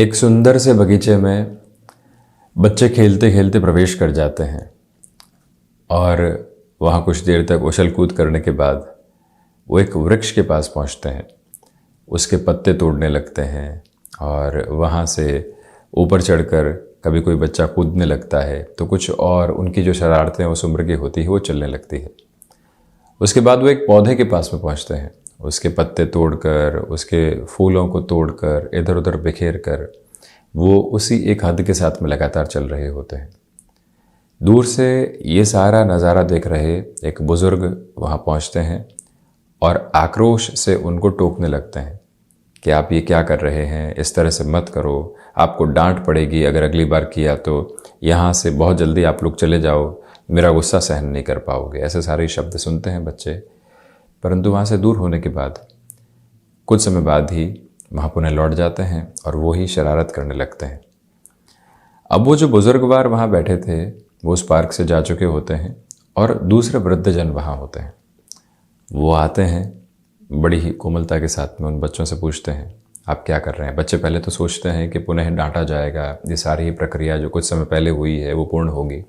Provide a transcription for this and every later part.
एक सुंदर से बगीचे में बच्चे खेलते खेलते प्रवेश कर जाते हैं और वहाँ कुछ देर तक उछल कूद करने के बाद वो एक वृक्ष के पास पहुँचते हैं। उसके पत्ते तोड़ने लगते हैं और वहाँ से ऊपर चढ़कर कभी कोई बच्चा कूदने लगता है तो कुछ और उनकी जो शरारतें उस उम्र की होती है वो चलने लगती है। उसके बाद वो एक पौधे के पास में पहुँचते हैं। उसके पत्ते तोड़कर, उसके फूलों को तोड़कर, इधर उधर बिखेर कर वो उसी एक हद के साथ में लगातार चल रहे होते हैं। दूर से ये सारा नज़ारा देख रहे एक बुज़ुर्ग वहाँ पहुँचते हैं और आक्रोश से उनको टोकने लगते हैं कि आप ये क्या कर रहे हैं, इस तरह से मत करो, आपको डांट पड़ेगी अगर अगली बार किया तो, यहाँ से बहुत जल्दी आप लोग चले जाओ, मेरा गुस्सा सहन नहीं कर पाओगे। ऐसे सारे शब्द सुनते हैं बच्चे। परंतु वहाँ से दूर होने के बाद कुछ समय बाद ही वहाँ पुनः लौट जाते हैं और वो ही शरारत करने लगते हैं। अब वो जो बुजुर्गवार वहाँ बैठे थे वो उस पार्क से जा चुके होते हैं और दूसरे वृद्धजन वहाँ होते हैं। वो आते हैं, बड़ी ही कोमलता के साथ में उन बच्चों से पूछते हैं आप क्या कर रहे हैं। बच्चे पहले तो सोचते हैं कि पुनः डांटा जाएगा, ये सारी ही प्रक्रिया जो कुछ समय पहले हुई है वो पूर्ण होगी।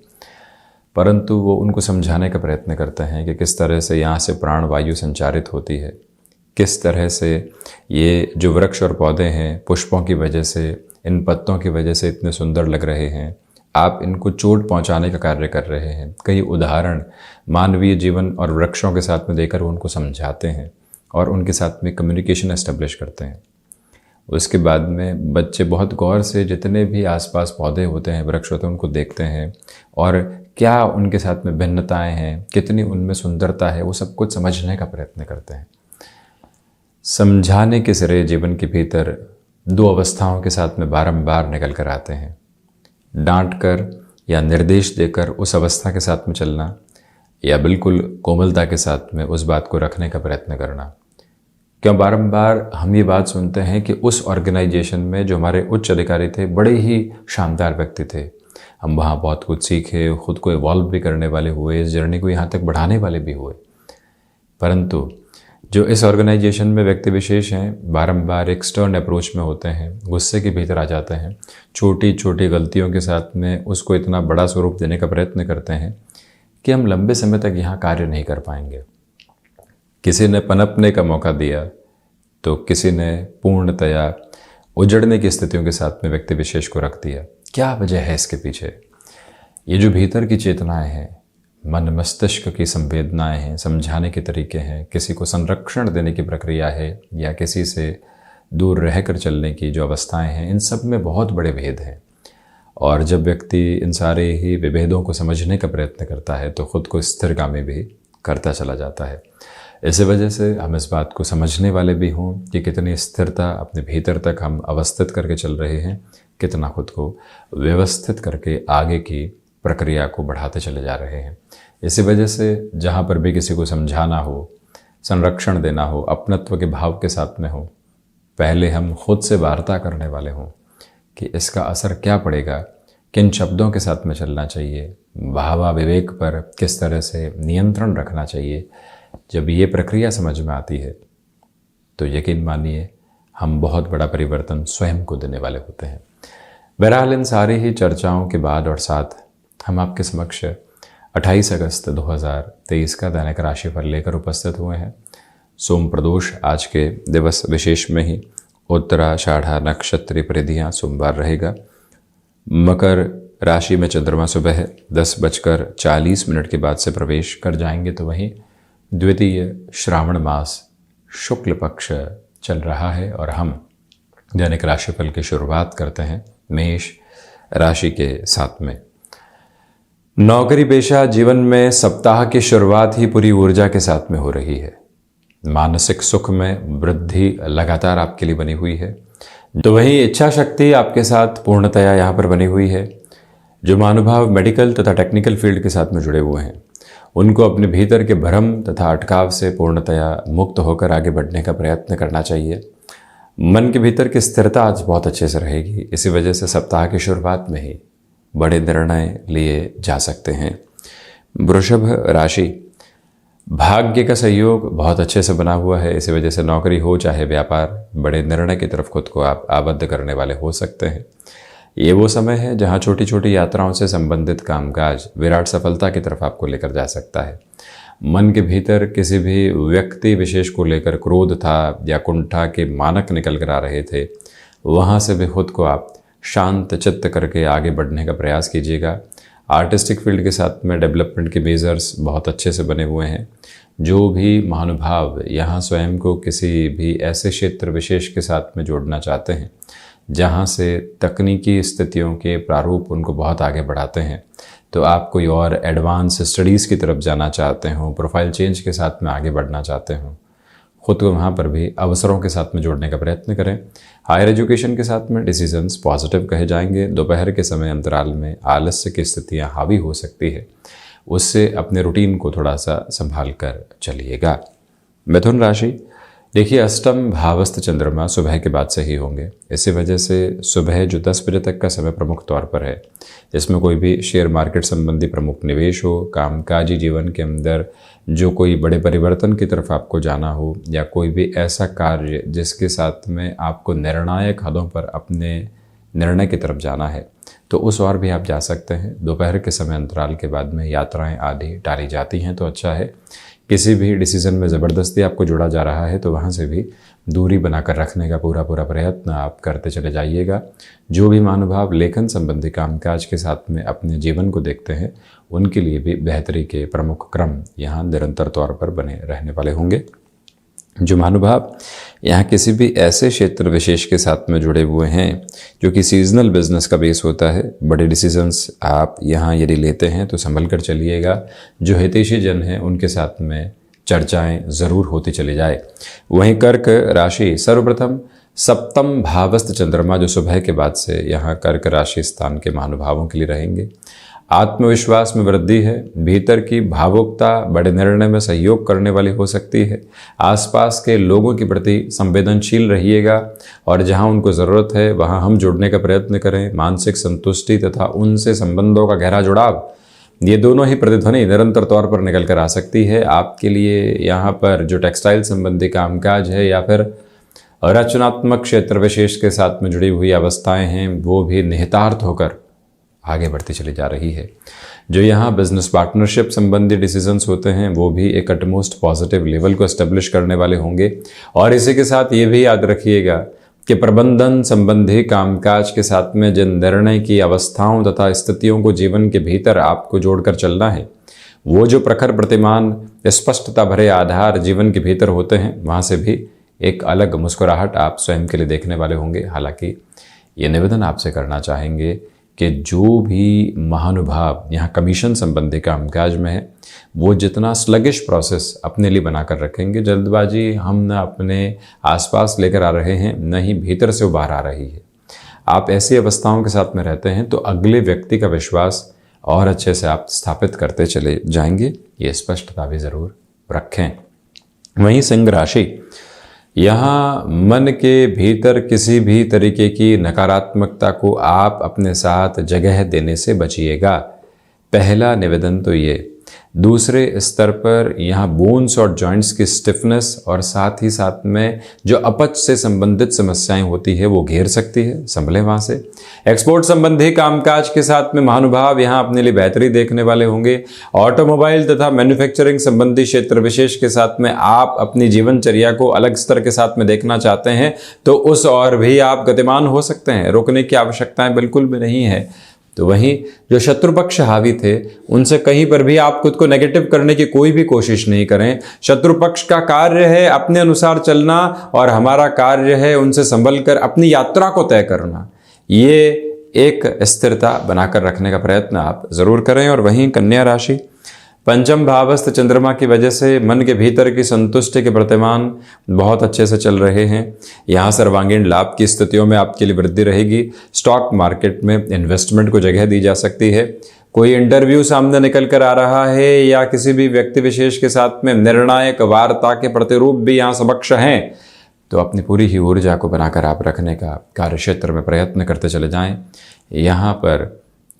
परंतु वो उनको समझाने का प्रयत्न करते हैं कि किस तरह से यहाँ से प्राण वायु संचारित होती है, किस तरह से ये जो वृक्ष और पौधे हैं पुष्पों की वजह से, इन पत्तों की वजह से इतने सुंदर लग रहे हैं, आप इनको चोट पहुँचाने का कार्य कर रहे हैं। कई उदाहरण मानवीय जीवन और वृक्षों के साथ में देकर वो उनको समझाते हैं और उनके साथ में कम्युनिकेशन एस्टेब्लिश करते हैं। उसके बाद में बच्चे बहुत गौर से जितने भी आसपास पौधे होते हैं, वृक्ष होते हैं, उनको देखते हैं और क्या उनके साथ में भिन्नताएं हैं, कितनी उनमें सुंदरता है, वो सब कुछ समझने का प्रयत्न करते हैं। समझाने के सिरे जीवन के भीतर दो अवस्थाओं के साथ में बारंबार निकल कर आते हैं। डांट कर या निर्देश देकर उस अवस्था के साथ में चलना, या बिल्कुल कोमलता के साथ में उस बात को रखने का प्रयत्न करना। क्यों बारंबार हम ये बात सुनते हैं कि उस ऑर्गेनाइजेशन में जो हमारे उच्च अधिकारी थे बड़े ही शानदार व्यक्ति थे, हम वहाँ बहुत कुछ सीखे, खुद को इवॉल्व भी करने वाले हुए, इस जर्नी को यहाँ तक बढ़ाने वाले भी हुए। परंतु जो इस ऑर्गेनाइजेशन में व्यक्ति विशेष हैं बारंबार एक स्टर्न अप्रोच में होते हैं, गुस्से के भीतर आ जाते हैं, छोटी छोटी गलतियों के साथ में उसको इतना बड़ा स्वरूप देने का प्रयत्न करते हैं कि हम लंबे समय तक यहाँ कार्य नहीं कर पाएंगे। किसी ने पनपने का मौका दिया तो किसी ने पूर्णतया उजड़ने की स्थितियों के साथ में व्यक्ति विशेष को रख दिया। क्या वजह है इसके पीछे? ये जो भीतर की चेतनाएं हैं, मन मस्तिष्क की संवेदनाएं हैं, समझाने के तरीके हैं, किसी को संरक्षण देने की प्रक्रिया है या किसी से दूर रहकर चलने की जो अवस्थाएं हैं, इन सब में बहुत बड़े भेद हैं। और जब व्यक्ति इन सारे ही विभेदों को समझने का प्रयत्न करता है तो खुद को स्थिरगामी भी करता चला जाता है। इसी वजह से हम इस बात को समझने वाले भी हों कि कितनी स्थिरता अपने भीतर तक हम अवस्थित करके चल रहे हैं, कितना खुद को व्यवस्थित करके आगे की प्रक्रिया को बढ़ाते चले जा रहे हैं। इसी वजह से जहाँ पर भी किसी को समझाना हो, संरक्षण देना हो, अपनत्व के भाव के साथ में हो, पहले हम खुद से वार्ता करने वाले हों कि इसका असर क्या पड़ेगा, किन शब्दों के साथ में चलना चाहिए, भावा विवेक पर किस तरह से नियंत्रण रखना चाहिए। जब ये प्रक्रिया समझ में आती है तो यकीन मानिए हम बहुत बड़ा परिवर्तन स्वयं को देने वाले होते हैं। बहरहाल इन सारी ही चर्चाओं के बाद और साथ हम आपके समक्ष 28 अगस्त 2023 का दैनिक राशिफल लेकर उपस्थित हुए हैं। सोम प्रदोष आज के दिवस विशेष में ही उत्तराषाढ़ा नक्षत्र परिधियाँ सोमवार रहेगा। मकर राशि में चंद्रमा सुबह 10:40 के बाद से प्रवेश कर जाएंगे, तो वहीं द्वितीय श्रावण मास शुक्ल पक्ष चल रहा है और हम दैनिक राशिफल की शुरुआत करते हैं मेष राशि के साथ में। नौकरी पेशा जीवन में सप्ताह की शुरुआत ही पूरी ऊर्जा के साथ में हो रही है। मानसिक सुख में वृद्धि लगातार आपके लिए बनी हुई है, तो वहीं इच्छा शक्ति आपके साथ पूर्णतया यहाँ पर बनी हुई है। जो महानुभाव मेडिकल तथा टेक्निकल फील्ड के साथ में जुड़े हुए हैं उनको अपने भीतर के भ्रम तथा अटकाव से पूर्णतया मुक्त होकर आगे बढ़ने का प्रयत्न करना चाहिए। मन के भीतर की स्थिरता आज बहुत अच्छे से रहेगी। इसी वजह से सप्ताह की शुरुआत में ही बड़े निर्णय लिए जा सकते हैं। वृषभ राशि, भाग्य का सहयोग बहुत अच्छे से बना हुआ है, इसी वजह से नौकरी हो चाहे व्यापार, बड़े निर्णय की तरफ खुद को आप आबद्ध करने वाले हो सकते हैं। ये वो समय है जहाँ छोटी छोटी यात्राओं से संबंधित कामकाज विराट सफलता की तरफ आपको लेकर जा सकता है। मन के भीतर किसी भी व्यक्ति विशेष को लेकर क्रोध था या कुंठा के मानक निकल कर आ रहे थे, वहाँ से भी खुद को आप शांत चित्त करके आगे बढ़ने का प्रयास कीजिएगा। आर्टिस्टिक फील्ड के साथ में डेवलपमेंट के मेजर्स बहुत अच्छे से बने हुए हैं। जो भी महानुभाव यहाँ स्वयं को किसी भी ऐसे क्षेत्र विशेष के साथ में जोड़ना चाहते हैं जहाँ से तकनीकी स्थितियों के प्रारूप उनको बहुत आगे बढ़ाते हैं, तो आप कोई और एडवांस स्टडीज़ की तरफ जाना चाहते हो, प्रोफाइल चेंज के साथ में आगे बढ़ना चाहते हो, खुद को वहाँ पर भी अवसरों के साथ में जोड़ने का प्रयत्न करें। हायर एजुकेशन के साथ में डिसीजंस पॉजिटिव कहे जाएंगे। दोपहर के समय अंतराल में आलस्य की स्थितियाँ हावी हो सकती है, उससे अपने रूटीन को थोड़ा सा संभाल कर चलिएगा। मिथुन राशि, देखिए अष्टम भावस्थ चंद्रमा सुबह के बाद से ही होंगे, इसी वजह से सुबह जो 10 बजे तक का समय प्रमुख तौर पर है, इसमें कोई भी शेयर मार्केट संबंधी प्रमुख निवेश हो, कामकाजी जीवन के अंदर जो कोई बड़े परिवर्तन की तरफ आपको जाना हो, या कोई भी ऐसा कार्य जिसके साथ में आपको निर्णायक हदों पर अपने निर्णय की तरफ जाना है, तो उस ओर भी आप जा सकते हैं। दोपहर के समय अंतराल के बाद में यात्राएं आदि टाली जाती हैं तो अच्छा है। किसी भी डिसीजन में ज़बरदस्ती आपको जोड़ा जा रहा है तो वहाँ से भी दूरी बनाकर रखने का पूरा प्रयत्न आप करते चले जाइएगा। जो भी महानुभाव लेखन संबंधी कामकाज के साथ में अपने जीवन को देखते हैं, उनके लिए भी बेहतरी के प्रमुख क्रम यहाँ निरंतर तौर पर बने रहने वाले होंगे। जो महानुभाव यहाँ किसी भी ऐसे क्षेत्र विशेष के साथ में जुड़े हुए हैं जो कि सीजनल बिजनेस का बेस होता है, बड़े डिसीजंस आप यहाँ यदि लेते हैं तो संभल कर चलिएगा। जो हितैषी जन हैं उनके साथ में चर्चाएं ज़रूर होती चली जाए। वहीं कर्क राशि, सर्वप्रथम सप्तम भावस्थ चंद्रमा जो सुबह के बाद से यहाँ कर्क राशि स्थान के महानुभावों के लिए रहेंगे। आत्मविश्वास में वृद्धि है, भीतर की भावुकता बड़े निर्णय में सहयोग करने वाली हो सकती है। आसपास के लोगों के प्रति संवेदनशील रहिएगा और जहां उनको ज़रूरत है वहां हम जुड़ने का प्रयत्न करें। मानसिक संतुष्टि तथा उनसे संबंधों का गहरा जुड़ाव, ये दोनों ही प्रतिध्वनि निरंतर तौर पर निकल कर आ सकती है। आपके लिए यहाँ पर जो टेक्सटाइल संबंधी कामकाज है या फिर रचनात्मक क्षेत्र विशेष के साथ में जुड़ी हुई अवस्थाएं हैं, वो भी निहितार्थ होकर आगे बढ़ती चली जा रही है। जो यहाँ बिजनेस पार्टनरशिप संबंधी डिसीजंस होते हैं वो भी एक अटमोस्ट पॉजिटिव लेवल को एस्टेब्लिश करने वाले होंगे। और इसी के साथ ये भी याद रखिएगा कि प्रबंधन संबंधी कामकाज के साथ में जिन निर्णय की अवस्थाओं तथा स्थितियों को जीवन के भीतर आपको जोड़कर चलना है, वो जो प्रखर प्रतिमान स्पष्टता भरे आधार जीवन के भीतर होते हैं, वहाँ से भी एक अलग मुस्कुराहट आप स्वयं के लिए देखने वाले होंगे। हालांकि ये निवेदन आपसे करना चाहेंगे कि जो भी महानुभाव यहाँ कमीशन संबंधी कामकाज में है, वो जितना स्लगिश प्रोसेस अपने लिए बनाकर रखेंगे, जल्दबाजी हम न अपने आसपास लेकर आ रहे हैं, न ही भीतर से उबार आ रही है। आप ऐसी अवस्थाओं के साथ में रहते हैं तो अगले व्यक्ति का विश्वास और अच्छे से आप स्थापित करते चले जाएंगे, ये स्पष्टता भी ज़रूर रखें। वहीं सिंह राशि, यहाँ मन के भीतर किसी भी तरीके की नकारात्मकता को आप अपने साथ जगह देने से बचिएगा। पहला निवेदन तो ये। दूसरे स्तर पर यहाँ बोन्स और जॉइंट्स की स्टिफनेस और साथ ही साथ में जो अपच से संबंधित समस्याएं होती है वो घेर सकती है, संभले वहाँ से। एक्सपोर्ट संबंधी कामकाज के साथ में महानुभाव यहाँ अपने लिए बेहतरी देखने वाले होंगे। ऑटोमोबाइल तथा मैन्युफैक्चरिंग संबंधी क्षेत्र विशेष के साथ में आप अपनी जीवनचर्या को अलग स्तर के साथ में देखना चाहते हैं तो उस और भी आप गतिमान हो सकते हैं, रुकने की आवश्यकताएं बिल्कुल भी नहीं है। तो वहीं जो शत्रु पक्ष हावी थे उनसे कहीं पर भी आप खुद को नेगेटिव करने की कोई भी कोशिश नहीं करें। शत्रु पक्ष का कार्य है अपने अनुसार चलना और हमारा कार्य है उनसे संभल कर अपनी यात्रा को तय करना। ये एक स्थिरता बनाकर रखने का प्रयत्न आप जरूर करें। और वहीं कन्या राशि, पंचम भावस्थ चंद्रमा की वजह से मन के भीतर की संतुष्टि के प्रतिमान बहुत अच्छे से चल रहे हैं। यहाँ सर्वांगीण लाभ की स्थितियों में आपके लिए वृद्धि रहेगी। स्टॉक मार्केट में इन्वेस्टमेंट को जगह दी जा सकती है। कोई इंटरव्यू सामने निकल कर आ रहा है या किसी भी व्यक्ति विशेष के साथ में निर्णायक वार्ता के प्रतिरूप भी यहाँ समक्ष हैं, तो अपनी पूरी ही ऊर्जा को बनाकर आप रखने का कार्यक्षेत्र में प्रयत्न करते चले जाएं। यहाँ पर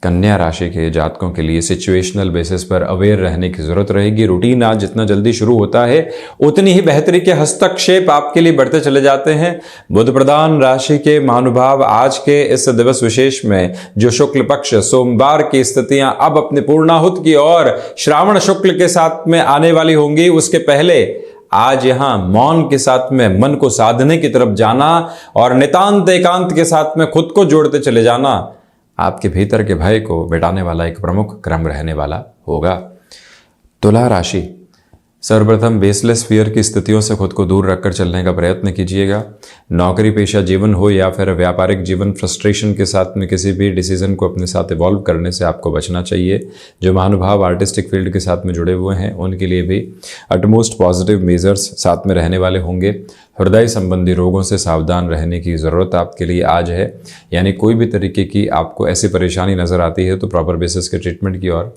कन्या राशि के जातकों के लिए सिचुएशनल बेसिस पर अवेयर रहने की जरूरत रहेगी। रूटीन आज जितना जल्दी शुरू होता है उतनी ही बेहतरी के हस्तक्षेप आपके लिए बढ़ते चले जाते हैं। बुध प्रधान राशि के महानुभाव आज के इस दिवस विशेष में जो शुक्ल पक्ष सोमवार की स्थितियां अब अपने पूर्णाहुत की और श्रावण शुक्ल के साथ में आने वाली होंगी, उसके पहले आज यहां मौन के साथ में मन को साधने की तरफ जाना और नितांत एकांत के साथ में खुद को जोड़ते चले जाना आपके भीतर के भय को मिटाने वाला एक प्रमुख क्रम रहने वाला होगा। तुला राशि, सर्वप्रथम बेसलेस फियर की स्थितियों से खुद को दूर रखकर चलने का प्रयत्न कीजिएगा। नौकरी पेशा जीवन हो या फिर व्यापारिक जीवन, फ्रस्ट्रेशन के साथ में किसी भी डिसीजन को अपने साथ इवॉल्व करने से आपको बचना चाहिए। जो महानुभाव आर्टिस्टिक फील्ड के साथ में जुड़े हुए हैं उनके लिए भी अटमोस्ट पॉजिटिव मेजर्स साथ में रहने वाले होंगे। हृदय संबंधी रोगों से सावधान रहने की ज़रूरत आपके लिए आज है, यानी कोई भी तरीके की आपको ऐसी परेशानी नज़र आती है तो प्रॉपर बेसिस के ट्रीटमेंट की ओर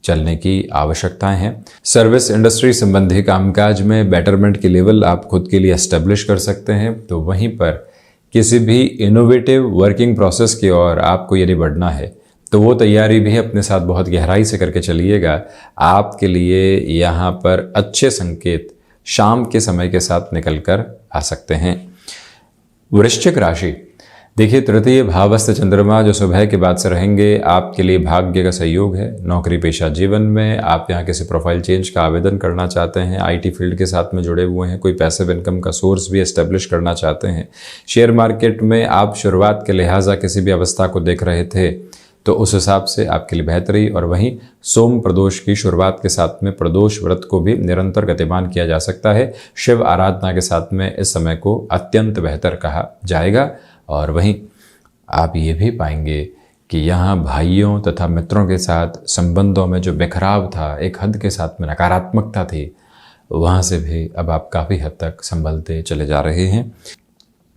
चलने की आवश्यकताएं हैं। सर्विस इंडस्ट्री संबंधी कामकाज में बेटरमेंट की लेवल आप खुद के लिए एस्टेब्लिश कर सकते हैं, तो वहीं पर किसी भी इनोवेटिव वर्किंग प्रोसेस की ओर आपको यदि बढ़ना है तो वो तैयारी भी अपने साथ बहुत गहराई से करके चलिएगा। आपके लिए यहाँ पर अच्छे संकेत शाम के समय के साथ निकल कर आ सकते हैं। वृश्चिक राशि, देखिए तृतीय भावस्थ चंद्रमा जो सुबह के बाद से रहेंगे आपके लिए भाग्य का सहयोग है। नौकरी पेशा जीवन में आप यहाँ किसी प्रोफाइल चेंज का आवेदन करना चाहते हैं, आईटी फील्ड के साथ में जुड़े हुए हैं, कोई पैसिव इनकम का सोर्स भी एस्टेब्लिश करना चाहते हैं। शेयर मार्केट में आप शुरुआत के लिहाजा किसी भी अवस्था को देख रहे थे तो उस हिसाब से आपके लिए बेहतरी। और वहीं सोम प्रदोष की शुरुआत के साथ में प्रदोष व्रत को भी निरंतर गतिमान किया जा सकता है। शिव आराधना के साथ में इस समय को अत्यंत बेहतर कहा जाएगा। और वहीं आप ये भी पाएंगे कि यहाँ भाइयों तथा मित्रों के साथ संबंधों में जो बिखराव था, एक हद के साथ में नकारात्मकता थी, वहाँ से भी अब आप काफ़ी हद तक संभलते चले जा रहे हैं।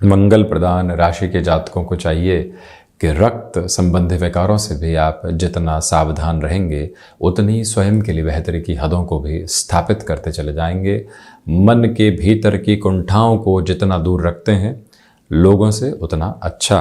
मंगल प्रधान राशि के जातकों को चाहिए कि रक्त संबंधी विकारों से भी आप जितना सावधान रहेंगे उतनी स्वयं के लिए बेहतरी की हदों को भी स्थापित करते चले जाएंगे। मन के भीतर की कुंठाओं को जितना दूर रखते हैं लोगों से उतना अच्छा।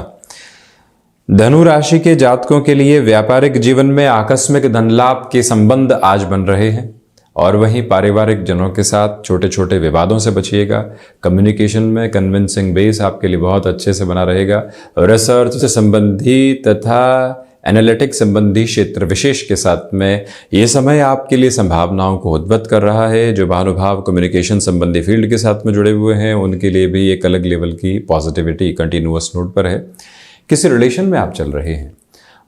धनु राशि के जातकों के लिए व्यापारिक जीवन में आकस्मिक धन लाभ के संबंध आज बन रहे हैं और वहीं पारिवारिक जनों के साथ छोटे छोटे विवादों से बचिएगा। कम्युनिकेशन में कन्विंसिंग बेस आपके लिए बहुत अच्छे से बना रहेगा। रिसर्च से संबंधी तथा एनालिटिक्स संबंधी क्षेत्र विशेष के साथ में ये समय आपके लिए संभावनाओं को उद्भत कर रहा है। जो महानुभाव कम्युनिकेशन संबंधी फील्ड के साथ में जुड़े हुए हैं उनके लिए भी एक अलग लेवल की पॉजिटिविटी कंटिन्यूअस नोट पर है। किसी रिलेशन में आप चल रहे हैं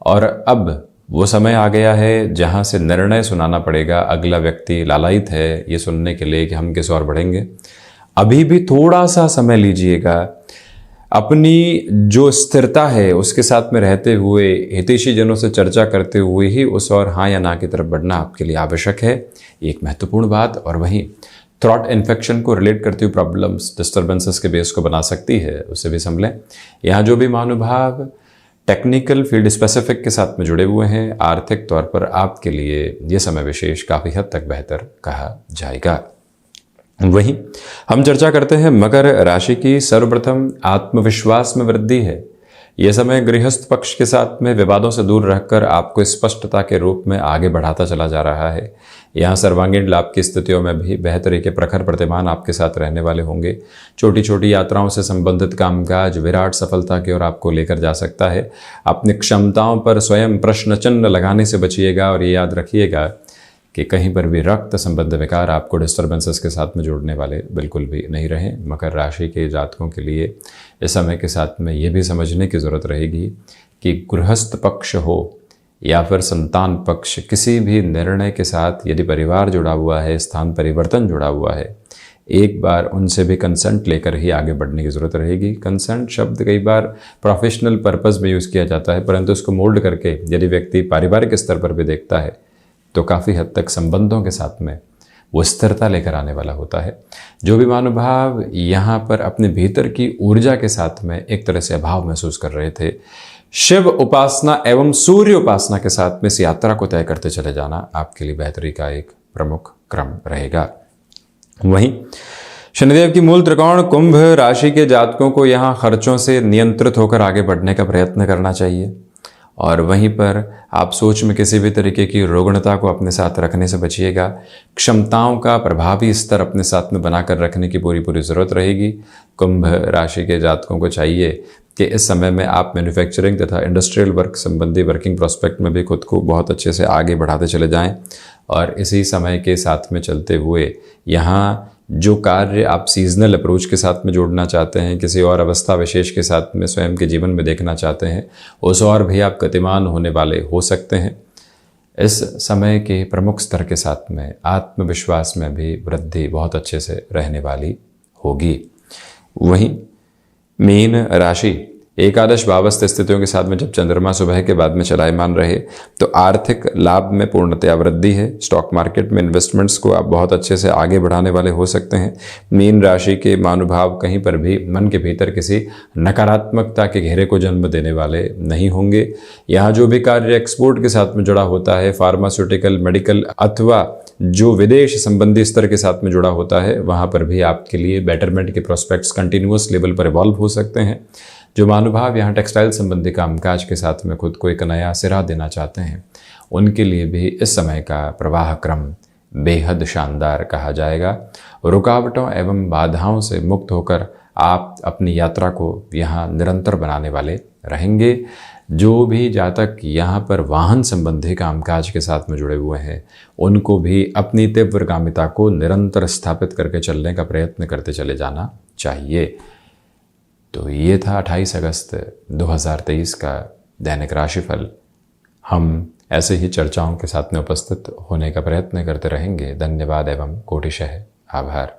और अब वो समय आ गया है जहां से निर्णय सुनाना पड़ेगा। अगला व्यक्ति लालायित है ये सुनने के लिए कि हम किस ओर बढ़ेंगे। अभी भी थोड़ा सा समय लीजिएगा, अपनी जो स्थिरता है उसके साथ में रहते हुए हितैषी जनों से चर्चा करते हुए ही उस और हाँ या ना की तरफ बढ़ना आपके लिए आवश्यक है। एक महत्वपूर्ण बात। और वहीं थ्रॉट इन्फेक्शन को रिलेट करती हुई प्रॉब्लम्स डिस्टर्बेंसेस के बेस को बना सकती है, उससे भी संभलें। यहाँ जो भी महानुभाव टेक्निकल फील्ड स्पेसिफिक के साथ में जुड़े हुए हैं, आर्थिक तौर पर आपके लिए ये समय विशेष काफ़ी हद तक बेहतर कहा जाएगा। वहीं हम चर्चा करते हैं मकर राशि की। सर्वप्रथम आत्मविश्वास में वृद्धि है। यह समय गृहस्थ पक्ष के साथ में विवादों से दूर रहकर आपको स्पष्टता के रूप में आगे बढ़ाता चला जा रहा है। यहाँ सर्वांगीण लाभ की स्थितियों में भी बेहतरी के प्रखर प्रतिमान आपके साथ रहने वाले होंगे। छोटी छोटी यात्राओं से संबंधित कामकाज विराट सफलता की ओर आपको लेकर जा सकता है। अपनी क्षमताओं पर स्वयं प्रश्न चिन्ह लगाने से बचिएगा और ये याद रखिएगा कि कहीं पर भी रक्त संबंध विकार आपको डिस्टर्बेंसेस के साथ में जोड़ने वाले बिल्कुल भी नहीं रहें। मकर राशि के जातकों के लिए इस समय के साथ में ये भी समझने की ज़रूरत रहेगी कि गृहस्थ पक्ष हो या फिर संतान पक्ष, किसी भी निर्णय के साथ यदि परिवार जुड़ा हुआ है, स्थान परिवर्तन जुड़ा हुआ है, एक बार उनसे भी कंसेंट लेकर ही आगे बढ़ने की ज़रूरत रहेगी। कंसेंट शब्द कई बार प्रोफेशनल पर्पस में यूज़ किया जाता है, परंतु उसको मोल्ड करके यदि व्यक्ति पारिवारिक स्तर पर भी देखता है तो काफ़ी हद तक संबंधों के साथ में वो स्थिरता लेकर आने वाला होता है। जो भी महानुभाव यहाँ पर अपने भीतर की ऊर्जा के साथ में एक तरह से अभाव महसूस कर रहे थे, शिव उपासना एवं सूर्य उपासना के साथ में इस यात्रा को तय करते चले जाना आपके लिए बेहतरी का एक प्रमुख क्रम रहेगा। वहीं शनिदेव की मूल त्रिकोण कुंभ राशि के जातकों को यहाँ खर्चों से नियंत्रित होकर आगे बढ़ने का प्रयत्न करना चाहिए और वहीं पर आप सोच में किसी भी तरीके की रुग्णता को अपने साथ रखने से बचिएगा। क्षमताओं का प्रभावी स्तर अपने साथ में बनाकर रखने की पूरी पूरी ज़रूरत रहेगी। कुंभ राशि के जातकों को चाहिए कि इस समय में आप मैन्युफैक्चरिंग तथा इंडस्ट्रियल वर्क संबंधी वर्किंग प्रोस्पेक्ट में भी खुद को बहुत अच्छे से आगे बढ़ाते चले जाएं। और इसी समय के साथ में चलते हुए यहाँ जो कार्य आप सीजनल अप्रोच के साथ में जोड़ना चाहते हैं, किसी और अवस्था विशेष के साथ में स्वयं के जीवन में देखना चाहते हैं, उस और भी आप गतिमान होने वाले हो सकते हैं। इस समय के प्रमुख स्तर के साथ में आत्मविश्वास में भी वृद्धि बहुत अच्छे से रहने वाली होगी। वहीं मीन राशि एकादश भावस्थ स्थितियों के साथ में जब चंद्रमा सुबह के बाद में चलायमान रहे तो आर्थिक लाभ में पूर्णतया वृद्धि है। स्टॉक मार्केट में इन्वेस्टमेंट्स को आप बहुत अच्छे से आगे बढ़ाने वाले हो सकते हैं। मीन राशि के महानुभाव कहीं पर भी मन के भीतर किसी नकारात्मकता के घेरे को जन्म देने वाले नहीं होंगे। यहाँ जो भी कार्य एक्सपोर्ट के साथ में जुड़ा होता है, फार्मास्यूटिकल, मेडिकल अथवा जो विदेश संबंधी स्तर के साथ में जुड़ा होता है, वहाँ पर भी आपके लिए बेटरमेंट के प्रोस्पेक्ट्स कंटिन्यूअस लेवल पर इवॉल्व हो सकते हैं। जो महानुभाव यहाँ टेक्सटाइल संबंधी कामकाज के साथ में खुद को एक नया सिरा देना चाहते हैं, उनके लिए भी इस समय का प्रवाह क्रम बेहद शानदार कहा जाएगा। रुकावटों एवं बाधाओं से मुक्त होकर आप अपनी यात्रा को यहाँ निरंतर बनाने वाले रहेंगे। जो भी जातक यहाँ पर वाहन संबंधी कामकाज के साथ में जुड़े हुए हैं, उनको भी अपनी तीव्रगामिता को निरंतर स्थापित करके चलने का प्रयत्न करते चले जाना चाहिए। तो ये था 28 अगस्त 2023 का दैनिक राशिफल। हम ऐसे ही चर्चाओं के साथ में उपस्थित होने का प्रयत्न करते रहेंगे। धन्यवाद एवं कोटिशः आभार।